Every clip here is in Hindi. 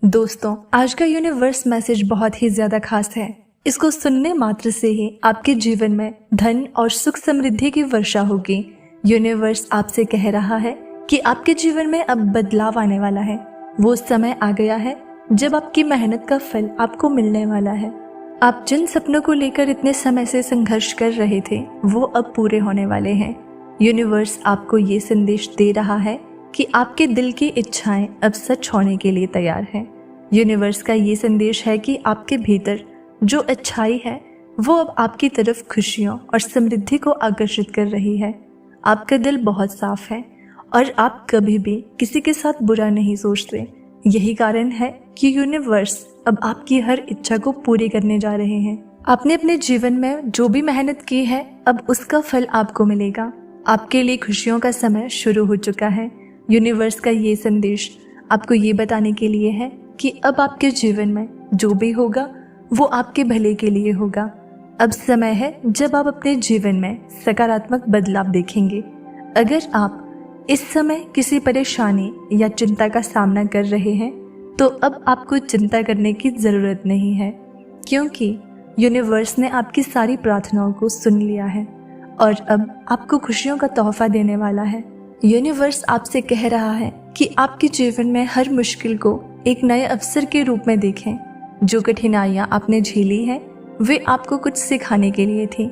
दोस्तों, आज का यूनिवर्स मैसेज बहुत ही ज्यादा खास है। इसको सुनने मात्र से ही आपके जीवन में धन और सुख समृद्धि की वर्षा होगी। यूनिवर्स आपसे कह रहा है कि आपके जीवन में अब बदलाव आने वाला है। वो समय आ गया है जब आपकी मेहनत का फल आपको मिलने वाला है। आप जिन सपनों को लेकर इतने समय से संघर्ष कर रहे थे, वो अब पूरे होने वाले हैं। यूनिवर्स आपको ये संदेश दे रहा है कि आपके दिल की इच्छाएं अब सच होने के लिए तैयार हैं। यूनिवर्स का ये संदेश है कि आपके भीतर जो अच्छाई है वो अब आपकी तरफ खुशियों और समृद्धि को आकर्षित कर रही है। आपका दिल बहुत साफ है और आप कभी भी किसी के साथ बुरा नहीं सोचते। यही कारण है कि यूनिवर्स अब आपकी हर इच्छा को पूरी करने जा रहे हैं। आपने अपने जीवन में जो भी मेहनत की है, अब उसका फल आपको मिलेगा। आपके लिए खुशियों का समय शुरू हो चुका है। यूनिवर्स का ये संदेश आपको ये बताने के लिए है कि अब आपके जीवन में जो भी होगा वो आपके भले के लिए होगा। अब समय है जब आप अपने जीवन में सकारात्मक बदलाव देखेंगे। अगर आप इस समय किसी परेशानी या चिंता का सामना कर रहे हैं, तो अब आपको चिंता करने की ज़रूरत नहीं है, क्योंकि यूनिवर्स ने आपकी सारी प्रार्थनाओं को सुन लिया है और अब आपको खुशियों का तोहफा देने वाला है। यूनिवर्स आपसे कह रहा है कि आपके जीवन में हर मुश्किल को एक नए अवसर के रूप में देखें। जो कठिनाइयाँ आपने झेली हैं, वे आपको कुछ सिखाने के लिए थी,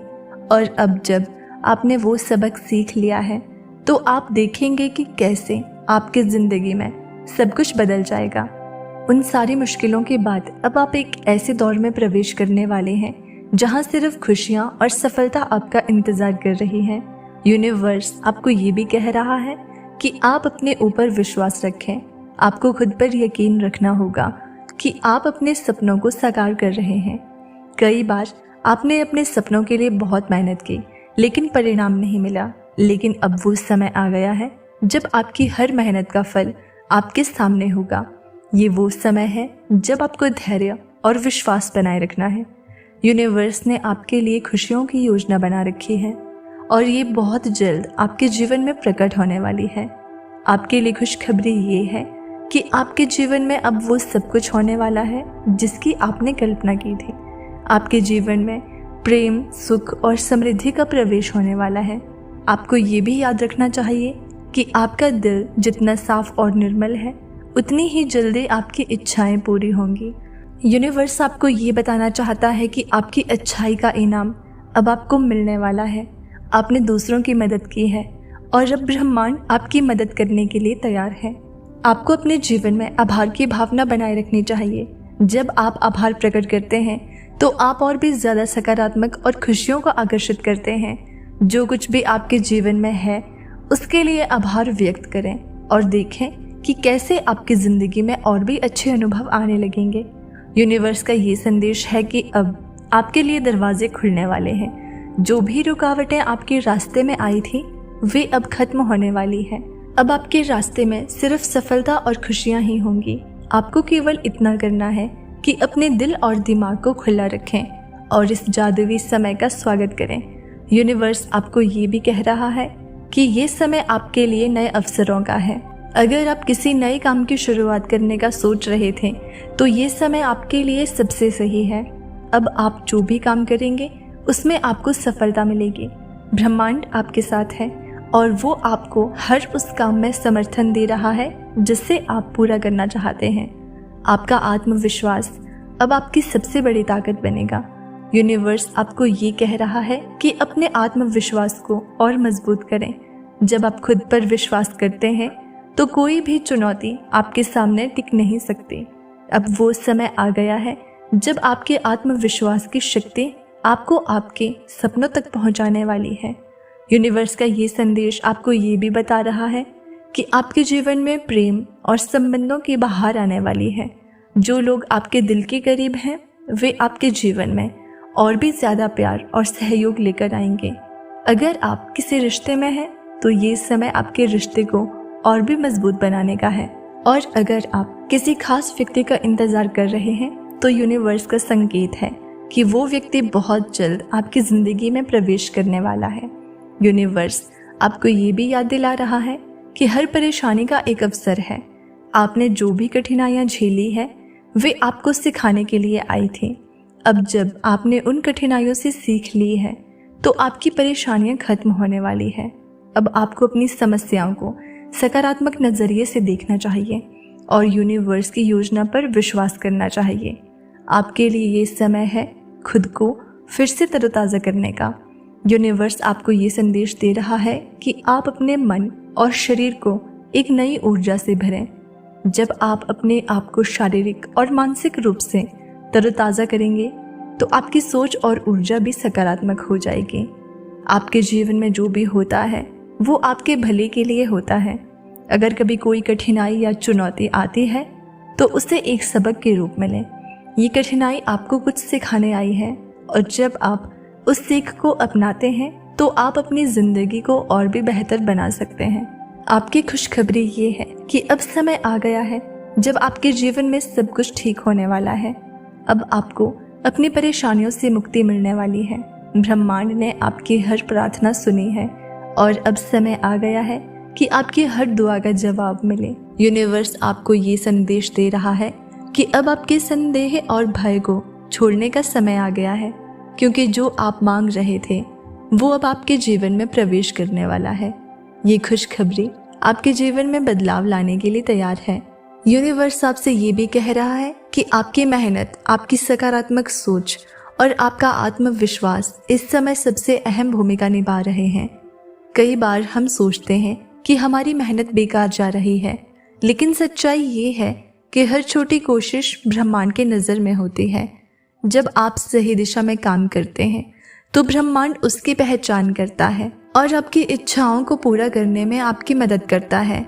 और अब जब आपने वो सबक सीख लिया है, तो आप देखेंगे कि कैसे आपकी ज़िंदगी में सब कुछ बदल जाएगा। उन सारी मुश्किलों के बाद अब आप एक ऐसे दौर में प्रवेश करने वाले हैं जहाँ सिर्फ खुशियाँ और सफलता आपका इंतज़ार कर रही है। यूनिवर्स आपको ये भी कह रहा है कि आप अपने ऊपर विश्वास रखें। आपको खुद पर यकीन रखना होगा कि आप अपने सपनों को साकार कर रहे हैं। कई बार आपने अपने सपनों के लिए बहुत मेहनत की, लेकिन परिणाम नहीं मिला। लेकिन अब वो समय आ गया है जब आपकी हर मेहनत का फल आपके सामने होगा। ये वो समय है जब आपको धैर्य और विश्वास बनाए रखना है। यूनिवर्स ने आपके लिए खुशियों की योजना बना रखी है और ये बहुत जल्द आपके जीवन में प्रकट होने वाली है। आपके लिए खुशखबरी ये है कि आपके जीवन में अब वो सब कुछ होने वाला है जिसकी आपने कल्पना की थी। आपके जीवन में प्रेम, सुख और समृद्धि का प्रवेश होने वाला है। आपको ये भी याद रखना चाहिए कि आपका दिल जितना साफ और निर्मल है, उतनी ही जल्दी आपकी इच्छाएं पूरी होंगी। यूनिवर्स आपको ये बताना चाहता है कि आपकी अच्छाई का इनाम अब आपको मिलने वाला है। आपने दूसरों की मदद की है और अब ब्रह्मांड आपकी मदद करने के लिए तैयार है। आपको अपने जीवन में आभार की भावना बनाए रखनी चाहिए। जब आप आभार प्रकट करते हैं, तो आप और भी ज़्यादा सकारात्मक और खुशियों को आकर्षित करते हैं। जो कुछ भी आपके जीवन में है, उसके लिए आभार व्यक्त करें और देखें कि कैसे आपकी ज़िंदगी में और भी अच्छे अनुभव आने लगेंगे। यूनिवर्स का ये संदेश है कि अब आपके लिए दरवाजे खुलने वाले हैं। जो भी रुकावटें आपके रास्ते में आई थी, वे अब खत्म होने वाली है। अब आपके रास्ते में सिर्फ सफलता और खुशियां ही होंगी। आपको केवल इतना करना है कि अपने दिल और दिमाग को खुला रखें और इस जादुई समय का स्वागत करें। यूनिवर्स आपको ये भी कह रहा है कि ये समय आपके लिए नए अवसरों का है। अगर आप किसी नए काम की शुरुआत करने का सोच रहे थे, तो ये समय आपके लिए सबसे सही है। अब आप जो भी काम करेंगे, उसमें आपको सफलता मिलेगी। ब्रह्मांड आपके साथ है और वो आपको हर उस काम में समर्थन दे रहा है जिसे आप पूरा करना चाहते हैं। आपका आत्मविश्वास अब आपकी सबसे बड़ी ताकत बनेगा। यूनिवर्स आपको ये कह रहा है कि अपने आत्मविश्वास को और मजबूत करें। जब आप खुद पर विश्वास करते हैं, तो कोई भी चुनौती आपके सामने टिक नहीं सकती। अब वो समय आ गया है जब आपके आत्मविश्वास की शक्ति आपको आपके सपनों तक पहुंचाने वाली है। यूनिवर्स का ये संदेश आपको ये भी बता रहा है कि आपके जीवन में प्रेम और संबंधों की बहार आने वाली है। जो लोग आपके दिल के करीब हैं, वे आपके जीवन में और भी ज़्यादा प्यार और सहयोग लेकर आएंगे। अगर आप किसी रिश्ते में हैं, तो ये समय आपके रिश्ते को और भी मजबूत बनाने का है। और अगर आप किसी खास व्यक्ति का इंतज़ार कर रहे हैं, तो यूनिवर्स का संकेत है कि वो व्यक्ति बहुत जल्द आपकी ज़िंदगी में प्रवेश करने वाला है। यूनिवर्स आपको ये भी याद दिला रहा है कि हर परेशानी का एक अवसर है। आपने जो भी कठिनाइयाँ झेली है वे आपको सिखाने के लिए आई थी। अब जब आपने उन कठिनाइयों से सीख ली है तो आपकी परेशानियां खत्म होने वाली है। अब आपको अपनी समस्याओं को सकारात्मक नज़रिए से देखना चाहिए और यूनिवर्स की योजना पर विश्वास करना चाहिए। आपके लिए ये समय है खुद को फिर से तरोताज़ा करने का। यूनिवर्स आपको ये संदेश दे रहा है कि आप अपने मन और शरीर को एक नई ऊर्जा से भरें। जब आप अपने आप को शारीरिक और मानसिक रूप से तरोताज़ा करेंगे तो आपकी सोच और ऊर्जा भी सकारात्मक हो जाएगी। आपके जीवन में जो भी होता है वो आपके भले के लिए होता है। अगर कभी कोई कठिनाई या चुनौती आती है तो उसे एक सबक के रूप में लें। ये कठिनाई आपको कुछ सिखाने आई है और जब आप उस सीख को अपनाते हैं तो आप अपनी ज़िंदगी को और भी बेहतर बना सकते हैं। आपकी खुशखबरी ये है कि अब समय आ गया है जब आपके जीवन में सब कुछ ठीक होने वाला है। अब आपको अपनी परेशानियों से मुक्ति मिलने वाली है। ब्रह्मांड ने आपकी हर प्रार्थना सुनी है और अब समय आ गया है कि आपकी हर दुआ का जवाब मिले। यूनिवर्स आपको ये संदेश दे रहा है कि अब आपके संदेह और भय को छोड़ने का समय आ गया है, क्योंकि जो आप मांग रहे थे वो अब आपके जीवन में प्रवेश करने वाला है। ये खुशखबरी आपके जीवन में बदलाव लाने के लिए तैयार है। यूनिवर्स आपसे ये भी कह रहा है कि आपकी मेहनत, आपकी सकारात्मक सोच और आपका आत्मविश्वास इस समय सबसे अहम भूमिका निभा रहे हैं। कई बार हम सोचते हैं कि हमारी मेहनत बेकार जा रही है, लेकिन सच्चाई ये है कि हर छोटी कोशिश ब्रह्मांड के नज़र में होती है। जब आप सही दिशा में काम करते हैं तो ब्रह्मांड उसकी पहचान करता है और आपकी इच्छाओं को पूरा करने में आपकी मदद करता है।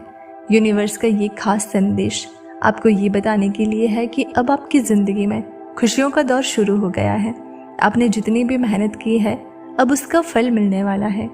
यूनिवर्स का ये खास संदेश आपको ये बताने के लिए है कि अब आपकी ज़िंदगी में खुशियों का दौर शुरू हो गया है। आपने जितनी भी मेहनत की है अब उसका फल मिलने वाला है।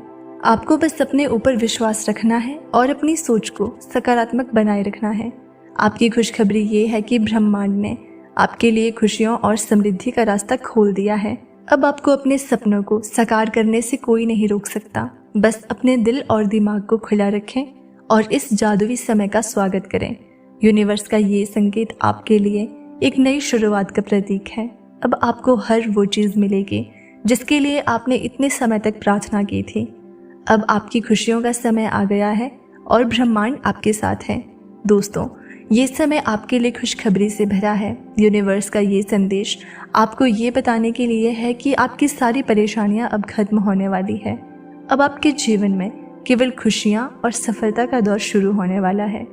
आपको बस अपने ऊपर विश्वास रखना है और अपनी सोच को सकारात्मक बनाए रखना है। आपकी खुशखबरी ये है कि ब्रह्मांड ने आपके लिए खुशियों और समृद्धि का रास्ता खोल दिया है। अब आपको अपने सपनों को साकार करने से कोई नहीं रोक सकता। बस अपने दिल और दिमाग को खुला रखें और इस जादुई समय का स्वागत करें। यूनिवर्स का ये संकेत आपके लिए एक नई शुरुआत का प्रतीक है। अब आपको हर वो चीज़ मिलेगी जिसके लिए आपने इतने समय तक प्रार्थना की थी। अब आपकी खुशियों का समय आ गया है और ब्रह्मांड आपके साथ है। दोस्तों, ये समय आपके लिए खुशखबरी से भरा है। यूनिवर्स का ये संदेश आपको ये बताने के लिए है कि आपकी सारी परेशानियां अब खत्म होने वाली है। अब आपके जीवन में केवल खुशियां और सफलता का दौर शुरू होने वाला है।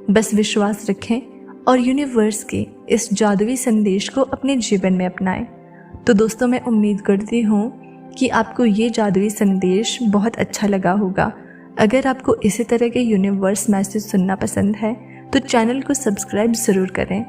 बस विश्वास रखें और यूनिवर्स के इस जादुई संदेश को अपने जीवन में अपनाएं। तो दोस्तों, मैं उम्मीद करती हूँ कि आपको ये जादुई संदेश बहुत अच्छा लगा होगा। अगर आपको इसी तरह के यूनिवर्स मैसेज सुनना पसंद है तो चैनल को सब्सक्राइब ज़रूर करें